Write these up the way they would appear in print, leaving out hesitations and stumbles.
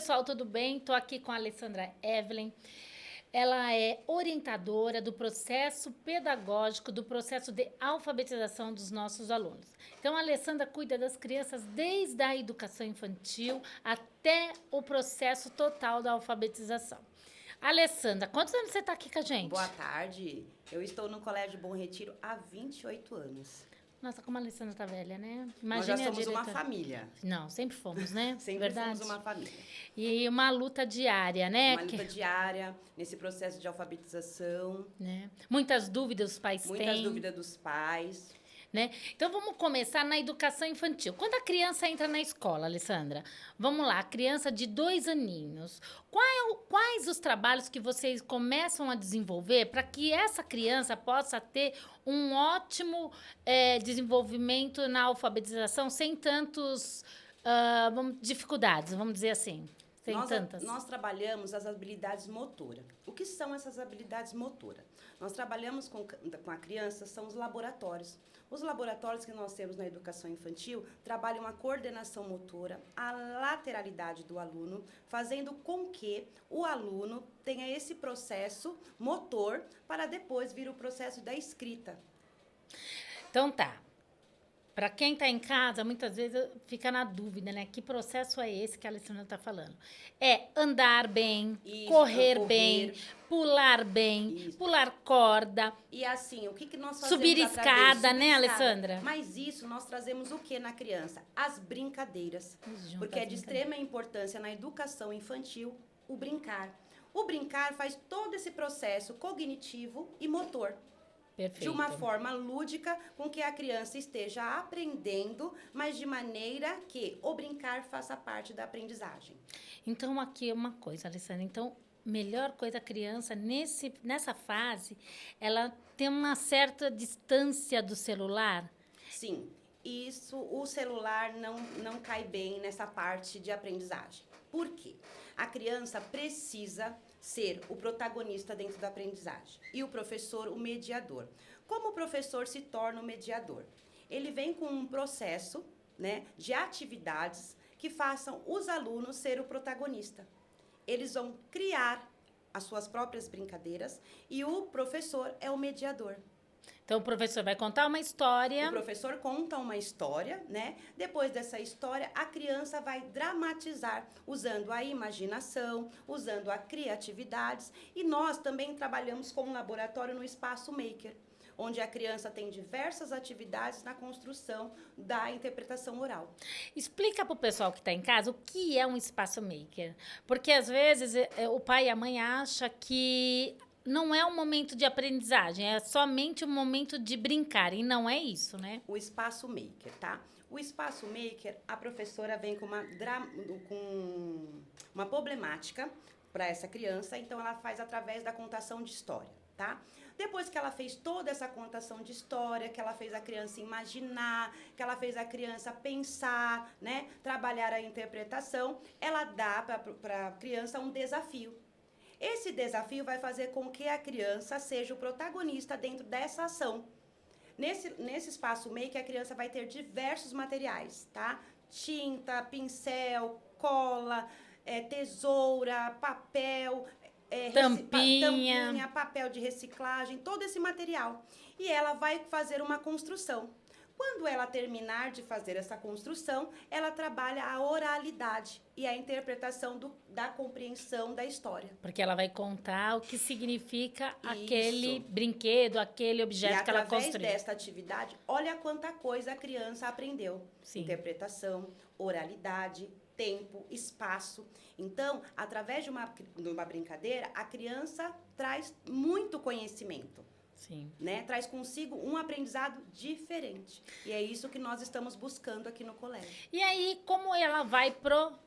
pessoal, tudo bem? Estou aqui com a Alessandra Evelyn. Ela é orientadora do processo pedagógico, do processo de alfabetização dos nossos alunos. Então, a Alessandra cuida das crianças desde a educação infantil até o processo total da alfabetização. Alessandra, quantos anos você está aqui com a gente? Boa tarde. Eu estou no Colégio Bom Retiro há 28 anos. Nossa, como a Alessandra tá velha, né? Nós já somos uma família. Não, sempre fomos, né? Sempre Verdade? fomos uma família. E uma luta diária, né? Uma luta diária nesse processo de alfabetização. Né? Muitas dúvidas os pais têm. Muitas dúvidas dos pais. Né? Então, vamos começar na educação infantil. Quando a criança entra na escola, Alessandra, vamos lá, a criança de 2 aninhos, quais os trabalhos que vocês começam a desenvolver para que essa criança possa ter um ótimo desenvolvimento na alfabetização sem tantos dificuldades, vamos dizer assim? Sem tantas. Nós trabalhamos as habilidades motoras. O que são essas habilidades motoras? Nós trabalhamos com a criança, são os laboratórios. Os laboratórios que nós temos na educação infantil trabalham a coordenação motora, a lateralidade do aluno, fazendo com que o aluno tenha esse processo motor para depois vir o processo da escrita. Então tá. Para quem está em casa, muitas vezes fica na dúvida, né? Que processo é esse que a Alessandra está falando? É andar bem, correr bem, pular bem, isso. Pular corda. E assim, o que nós fazemos? Subir escada, né, Alessandra? Mas isso nós trazemos o que na criança? As brincadeiras. Porque é de extrema importância na educação infantil o brincar. O brincar faz todo esse processo cognitivo e motor. Perfeito. De uma forma lúdica, com que a criança esteja aprendendo, mas de maneira que o brincar faça parte da aprendizagem. Então, aqui é uma coisa, Alessandra. Então, melhor coisa a criança, nessa fase, ela tem uma certa distância do celular? Sim, o celular não cai bem nessa parte de aprendizagem. Por quê? A criança precisa ser o protagonista dentro da aprendizagem e o professor o mediador. Como o professor se torna o mediador? Ele vem com um processo, né, de atividades que façam os alunos ser o protagonista. Eles vão criar as suas próprias brincadeiras e o professor é o mediador. Então, o professor vai contar uma história. O professor conta uma história, né? Depois dessa história, a criança vai dramatizar, usando a imaginação, usando a criatividade. E nós também trabalhamos com um laboratório no Espaço Maker, onde a criança tem diversas atividades na construção da interpretação oral. Explica para o pessoal que está em casa o que é um Espaço Maker. Porque, às vezes, o pai e a mãe acham que não é um momento de aprendizagem, é somente um momento de brincar, e não é isso, né? O Espaço Maker, tá? O Espaço Maker, a professora vem com uma problemática para essa criança, então ela faz através da contação de história, tá? Depois que ela fez toda essa contação de história, que ela fez a criança imaginar, que ela fez a criança pensar, né? Trabalhar a interpretação, ela dá para a criança um desafio. Esse desafio vai fazer com que a criança seja o protagonista dentro dessa ação. Nesse espaço maker, a criança vai ter diversos materiais, tá? Tinta, pincel, cola, tesoura, papel, tampinha, papel de reciclagem, todo esse material. E ela vai fazer uma construção. Quando ela terminar de fazer essa construção, ela trabalha a oralidade e a interpretação da compreensão da história. Porque ela vai contar o que significa aquele brinquedo, aquele objeto que ela construiu. E através desta atividade, olha quanta coisa a criança aprendeu. Sim. Interpretação, oralidade, tempo, espaço. Então, através de uma brincadeira, a criança traz muito conhecimento. Sim. Né? Traz consigo um aprendizado diferente. E é isso que nós estamos buscando aqui no colégio. E aí, como ela vai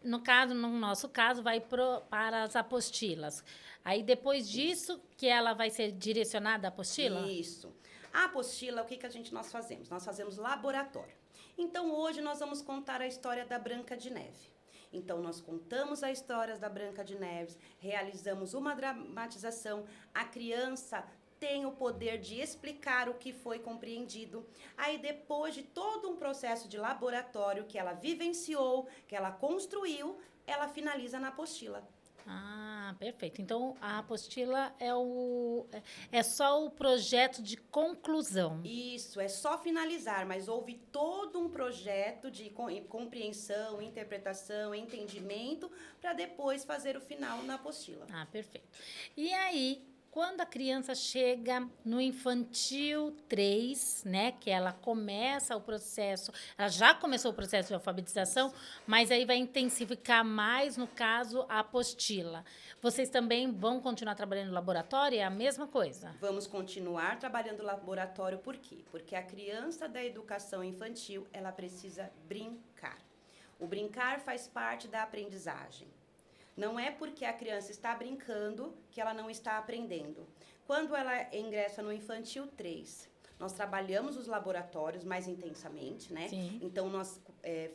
no nosso caso, vai para as apostilas. Aí, depois disso, que ela vai ser direcionada à apostila? Isso. A apostila, o que nós fazemos? Nós fazemos laboratório. Então, hoje nós vamos contar a história da Branca de Neve. Então, nós contamos a história da Branca de Neve, realizamos uma dramatização, a criança tem o poder de explicar o que foi compreendido. Aí, depois de todo um processo de laboratório que ela vivenciou, que ela construiu, ela finaliza na apostila. Ah, perfeito. Então, a apostila é só o projeto de conclusão. Isso, é só finalizar, mas houve todo um projeto de compreensão, interpretação, entendimento, para depois fazer o final na apostila. Ah, perfeito. E aí, quando a criança chega no infantil 3, né, que ela começa o processo, ela já começou o processo de alfabetização, mas aí vai intensificar mais, no caso, a apostila. Vocês também vão continuar trabalhando no laboratório? É a mesma coisa? Vamos continuar trabalhando no laboratório, por quê? Porque a criança da educação infantil, ela precisa brincar. O brincar faz parte da aprendizagem. Não é porque a criança está brincando que ela não está aprendendo. Quando ela ingressa no infantil 3, nós trabalhamos os laboratórios mais intensamente, né? Sim. Então, nós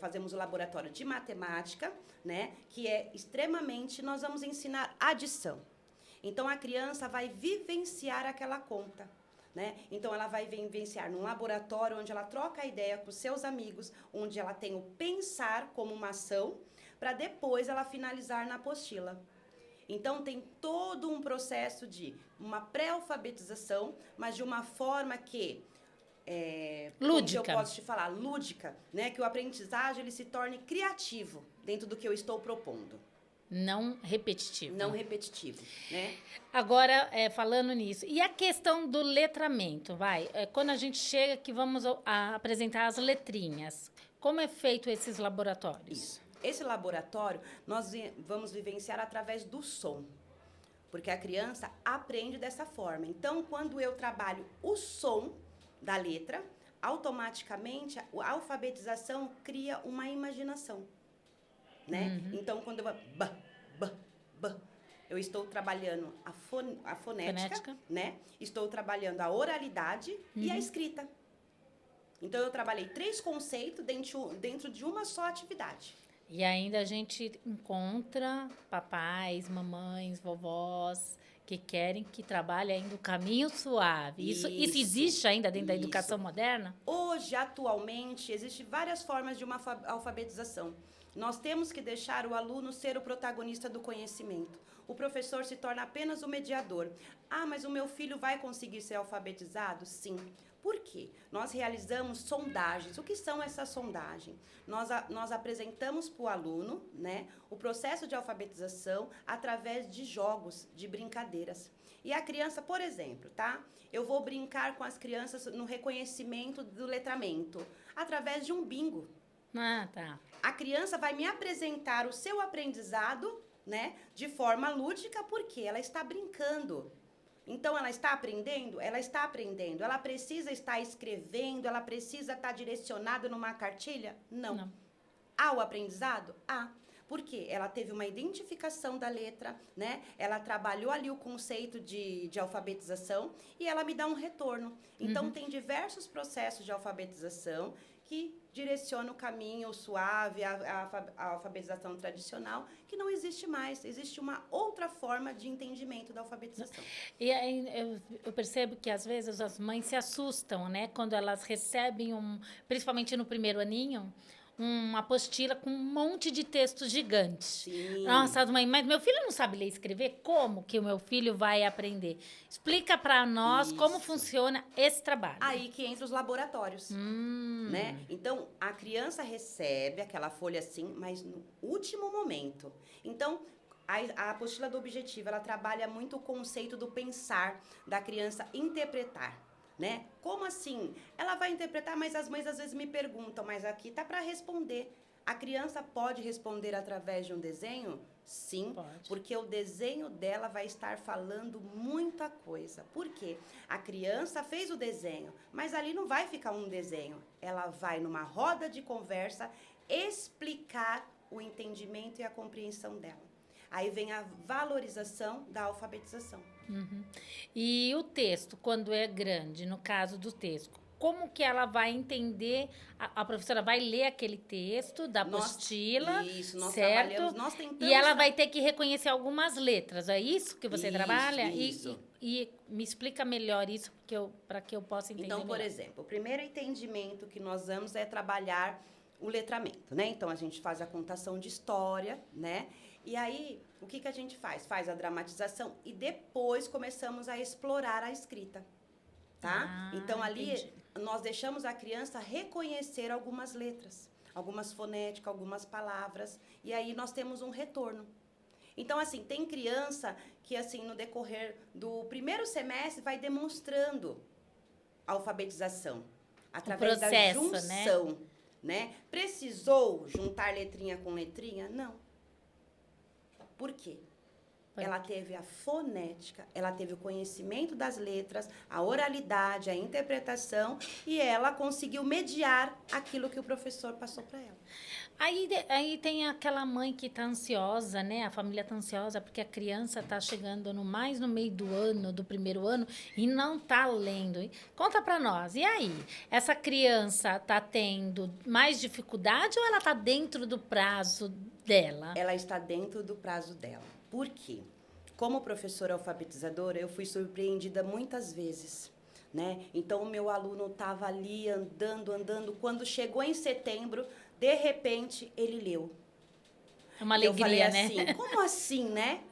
fazemos o laboratório de matemática, né? Que é extremamente... Nós vamos ensinar adição. Então, a criança vai vivenciar aquela conta, né? Então, ela vai vivenciar num laboratório onde ela troca a ideia com os seus amigos, onde ela tem o pensar como uma ação, para depois ela finalizar na apostila. Então, tem todo um processo de uma pré-alfabetização, mas de uma forma que... lúdica. Como que eu posso te falar? Lúdica, né? Que o aprendizagem ele se torne criativo dentro do que eu estou propondo. Não repetitivo. Não repetitivo, né? Agora, falando nisso, e a questão do letramento, quando a gente chega que vamos apresentar as letrinhas, como é feito esses laboratórios? Isso. Esse laboratório, nós vamos vivenciar através do som, porque a criança aprende dessa forma. Então, quando eu trabalho o som da letra, automaticamente a alfabetização cria uma imaginação, né? Então, quando eu estou trabalhando a fonética, né? Estou trabalhando a oralidade e a escrita. Então, eu trabalhei 3 conceitos dentro de uma só atividade. E ainda a gente encontra papais, mamães, vovós que querem que trabalhe ainda o caminho suave. Isso existe ainda dentro da educação moderna? Hoje, atualmente, existem várias formas de uma alfabetização. Nós temos que deixar o aluno ser o protagonista do conhecimento. O professor se torna apenas o mediador. Ah, mas o meu filho vai conseguir ser alfabetizado? Sim. Por quê? Nós realizamos sondagens. O que são essas sondagens? Nós apresentamos para o aluno, né, o processo de alfabetização através de jogos, de brincadeiras. E a criança, por exemplo, tá? Eu vou brincar com as crianças no reconhecimento do letramento, através de um bingo. Ah, tá. A criança vai me apresentar o seu aprendizado, né, de forma lúdica, porque ela está brincando. Então, ela está aprendendo? Ela está aprendendo. Ela precisa estar escrevendo? Ela precisa estar direcionada numa cartilha? Não. Há o aprendizado? Há. Por quê? Ela teve uma identificação da letra, né? Ela trabalhou ali o conceito de alfabetização e ela me dá um retorno. Então, tem diversos processos de alfabetização que direcionam o caminho suave, a alfabetização tradicional, que não existe mais. Existe uma outra forma de entendimento da alfabetização. E aí, eu percebo que, às vezes, as mães se assustam, né? Quando elas recebem, principalmente no primeiro aninho, uma apostila com um monte de textos gigantes. Sim. Nossa, mãe, mas meu filho não sabe ler e escrever? Como que o meu filho vai aprender? Explica para nós como funciona esse trabalho. Aí que entra os laboratórios, né? Então, a criança recebe aquela folha assim, mas no último momento. Então, a apostila do objetivo, ela trabalha muito o conceito do pensar, da criança interpretar. Né? Como assim? Ela vai interpretar, mas as mães às vezes me perguntam, mas aqui tá para responder. A criança pode responder através de um desenho? Sim, pode. Porque o desenho dela vai estar falando muita coisa. Por quê? A criança fez o desenho, mas ali não vai ficar um desenho. Ela vai numa roda de conversa explicar o entendimento e a compreensão dela. Aí vem a valorização da alfabetização. E o texto, quando é grande, no caso do texto, como que ela vai entender? A professora vai ler aquele texto da apostila, nós certo? trabalhamos, nós tentamos... E ela vai ter que reconhecer algumas letras, é isso que você trabalha? Isso. E me explica melhor isso, para que eu possa entender Então, por melhor. exemplo, o primeiro entendimento que nós vamos é trabalhar o letramento, né? Então, a gente faz a contação de história, né? E aí, o que a gente faz? Faz a dramatização e depois começamos a explorar a escrita, tá? Então, ali, Entendi. nós deixamos a criança reconhecer algumas letras, algumas fonéticas, algumas palavras, e aí nós temos um retorno. Então, assim, tem criança que, assim, no decorrer do primeiro semestre vai demonstrando a alfabetização através da junção, né? Precisou juntar letrinha com letrinha? Não. Por quê? Ela teve a fonética, ela teve o conhecimento das letras, a oralidade, a interpretação, e ela conseguiu mediar aquilo que o professor passou para ela. Aí tem aquela mãe que está ansiosa, né? A família está ansiosa porque a criança está chegando mais no meio do ano, do primeiro ano, e não está lendo. Conta para nós. E aí? Essa criança está tendo mais dificuldade ou ela está dentro do prazo dela? Ela está dentro do prazo dela. Por quê? Como professora alfabetizadora, eu fui surpreendida muitas vezes, né? Então, o meu aluno estava ali andando. Quando chegou em setembro, de repente, ele leu. É uma alegria, eu falei né? assim, como assim, né?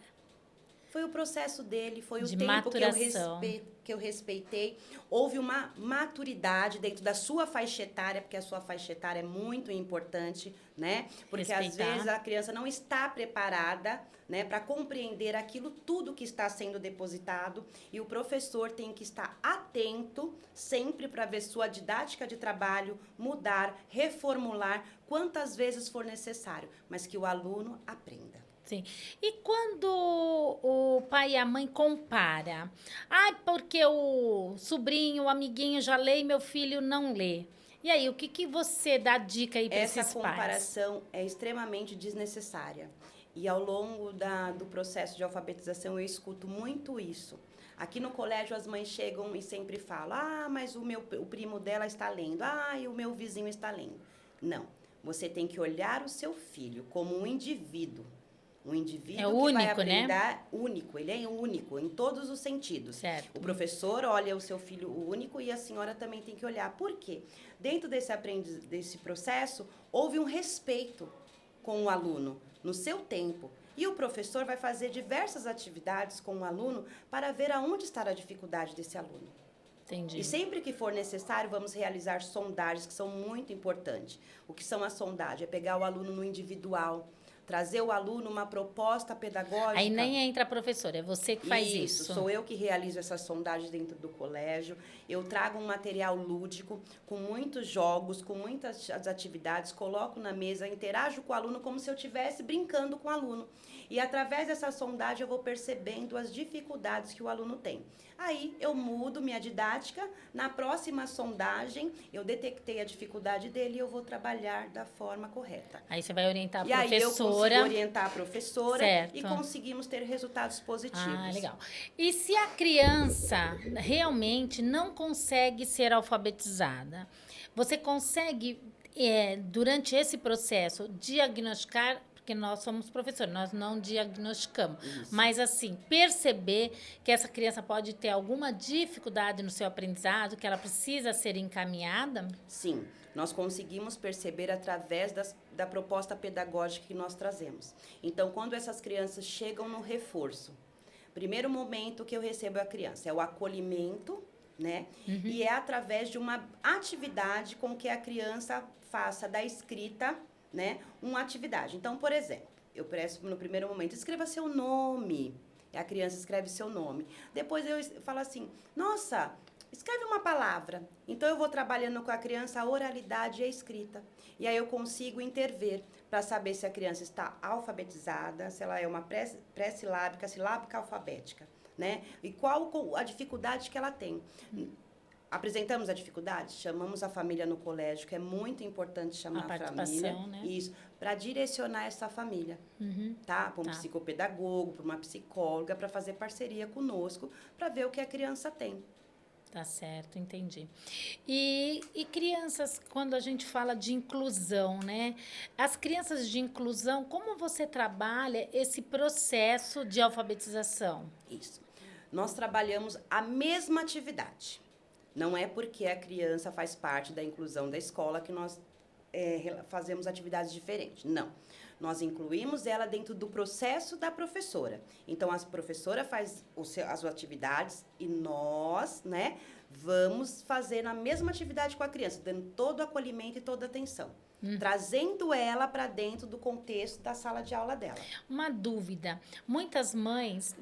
Foi o processo dele, foi de o tempo maturação. que eu respeitei. Houve uma maturidade dentro da sua faixa etária, porque a sua faixa etária é muito importante, né? Porque às vezes a criança não está preparada, né, para compreender aquilo tudo que está sendo depositado, e o professor tem que estar atento sempre para ver sua didática de trabalho mudar, reformular quantas vezes for necessário, mas que o aluno aprenda. Sim. E quando o pai e a mãe compara? Ah, porque o sobrinho, o amiguinho já lê e meu filho não lê. E aí, o que você dá dica aí para esses pais? Essa comparação é extremamente desnecessária. E ao longo do processo de alfabetização eu escuto muito isso. Aqui no colégio as mães chegam e sempre falam: ah, mas o primo dela está lendo. Ah, e o meu vizinho está lendo. Não. Você tem que olhar o seu filho como um indivíduo. Um indivíduo único, que vai aprender, né? Único, ele é único em todos os sentidos. Certo. O professor olha o seu filho único e a senhora também tem que olhar. Por quê? Dentro desse processo, houve um respeito com o aluno no seu tempo. E o professor vai fazer diversas atividades com o aluno para ver aonde está a dificuldade desse aluno. Entendi. E sempre que for necessário, vamos realizar sondagens que são muito importantes. O que são as sondagens? É pegar o aluno no individual, trazer o aluno uma proposta pedagógica. Aí nem entra a professora, é você que faz isso. Sou eu que realizo essas sondagens dentro do colégio. Eu trago um material lúdico, com muitos jogos, com muitas atividades, coloco na mesa, interajo com o aluno como se eu estivesse brincando com o aluno. E através dessa sondagem eu vou percebendo as dificuldades que o aluno tem. Aí eu mudo minha didática, na próxima sondagem eu detectei a dificuldade dele e eu vou trabalhar da forma correta. Aí você vai orientar a E professora. aí eu consigo orientar a professora, certo, e conseguimos ter resultados positivos. Ah, legal. E se a criança realmente não consegue ser alfabetizada, você consegue, durante esse processo, diagnosticar, porque nós somos professores, nós não diagnosticamos, Isso. mas assim, perceber que essa criança pode ter alguma dificuldade no seu aprendizado, que ela precisa ser encaminhada? Sim, nós conseguimos perceber através da proposta pedagógica que nós trazemos. Então, quando essas crianças chegam no reforço, primeiro momento que eu recebo a criança é o acolhimento, né? Uhum. E é através de uma atividade com que a criança faça da escrita, né, uma atividade. Então, por exemplo, eu peço no primeiro momento, escreva seu nome. A criança escreve seu nome. Depois eu falo assim: nossa, escreve uma palavra. Então, eu vou trabalhando com a criança a oralidade e a escrita. E aí eu consigo intervir para saber se a criança está alfabetizada, se ela é uma pré-silábica, silábica alfabética, né? E qual a dificuldade que ela tem. Apresentamos a dificuldade, chamamos a família no colégio, que é muito importante chamar a família. Né? Isso, para direcionar essa família, tá? Para um psicopedagogo, para uma psicóloga, para fazer parceria conosco, para ver o que a criança tem. Tá certo, entendi. E crianças, quando a gente fala de inclusão, né? As crianças de inclusão, como você trabalha esse processo de alfabetização? Isso. Nós trabalhamos a mesma atividade. Não é porque a criança faz parte da inclusão da escola que nós fazemos atividades diferentes. Não. Nós incluímos ela dentro do processo da professora. Então, a professora faz as atividades e nós, né, vamos fazer a mesma atividade com a criança, dando todo o acolhimento e toda a atenção. Trazendo ela para dentro do contexto da sala de aula dela. Uma dúvida. Muitas mães,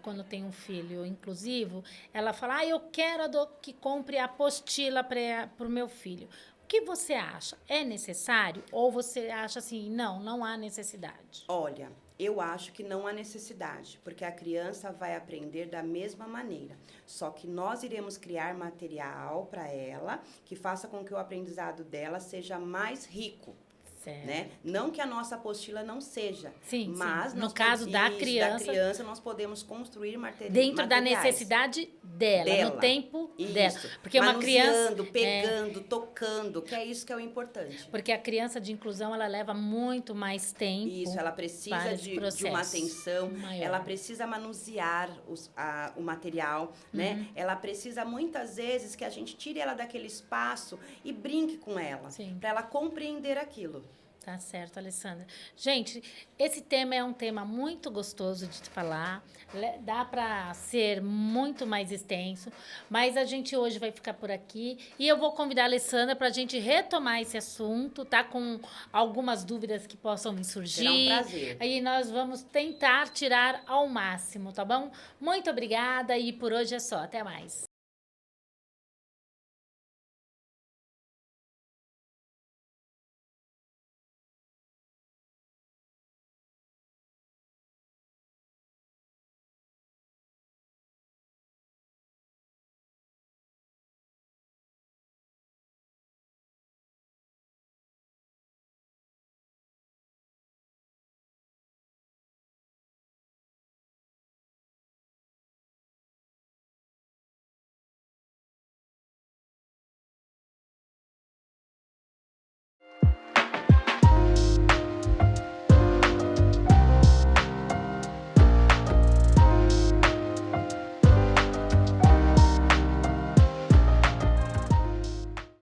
quando tem um filho inclusivo, ela fala, eu quero que compre a apostila para o meu filho. O que você acha? É necessário? Ou você acha assim, não há necessidade? Olha, eu acho que não há necessidade, porque a criança vai aprender da mesma maneira. Só que nós iremos criar material para ela que faça com que o aprendizado dela seja mais rico. Certo. Né? Não que a nossa apostila não seja, sim, mas no caso da criança, nós podemos construir dentro da necessidade dela, no tempo dela. Porque uma criança pegando, tocando, que é isso que é o importante. Porque a criança de inclusão, ela leva muito mais tempo. Isso, ela precisa de uma atenção, maior. Ela precisa manusear o material, né? Ela precisa muitas vezes que a gente tire ela daquele espaço e brinque com ela, para ela compreender aquilo. Tá certo, Alessandra. Gente, esse tema é um tema muito gostoso de falar, dá para ser muito mais extenso, mas a gente hoje vai ficar por aqui e eu vou convidar a Alessandra para a gente retomar esse assunto, tá? Com algumas dúvidas que possam me surgir. Será um prazer. Aí nós vamos tentar tirar ao máximo, tá bom? Muito obrigada e por hoje é só. Até mais.